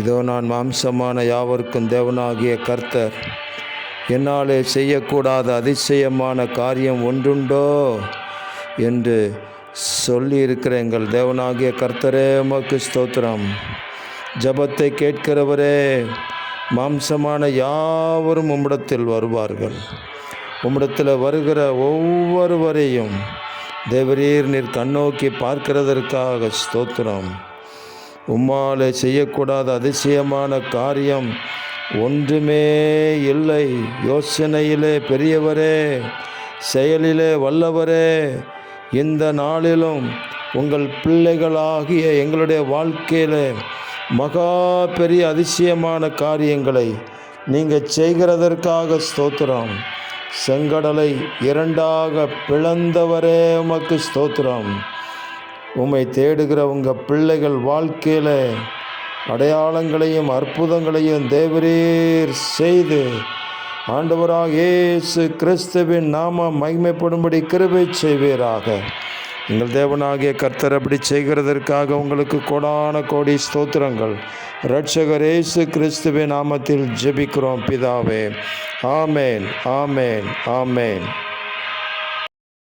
இதோ நான் மாம்சமான யாவருக்கும் தேவனாகிய கர்த்தர், என்னாலே செய்யக்கூடாத அதிசயமான காரியம் ஒன்றுண்டோ என்று சொல்லியிருக்கிற எங்கள் தேவனாகிய கர்த்தரே உமக்கு ஸ்தோத்திரம். ஜபத்தை கேட்கிறவரே, மாம்சமான யாவரும் உம்மிடத்தில் வருவார்கள். உம்மிடத்தில் வருகிற ஒவ்வொருவரையும் தேவரீர் நீர் கண்ணோக்கி பார்க்கிறதற்காக ஸ்தோத்திரம். உம்மாலே செய்யக்கூடாத அதிசயமான காரியம் ஒன்றுமே இல்லை. யோசனையிலே பெரியவரே, செயலிலே வல்லவரே, இந்த நாளிலும் உங்கள் பிள்ளைகளாகிய எங்களுடைய வாழ்க்கையில் மகா பெரிய அதிசயமான காரியங்களை நீங்கள் செய்கிறதற்காக ஸ்தோத்திரம். செங்கடலை இரண்டாக பிளந்தவரே உமக்கு ஸ்தோத்திரம். உம்மை தேடுகிற உங்கள் பிள்ளைகள் வாழ்க்கையில் அடையாளங்களையும் அற்புதங்களையும் தேவரீர் செய்து ஆண்டவராக இயேசு கிறிஸ்துவின் நாமம் மகிமைப்படும்படி கிருபை செய்வீராக. எங்கள் தேவனாகிய கர்த்தர் அப்படி செய்கிறதற்காக உங்களுக்கு கோடான கோடி ஸ்தோத்திரங்கள். இரட்சகர் இயேசு கிறிஸ்துவின் நாமத்தில் ஜெபிக்கிறோம் பிதாவே. ஆமேன், ஆமேன், ஆமேன்.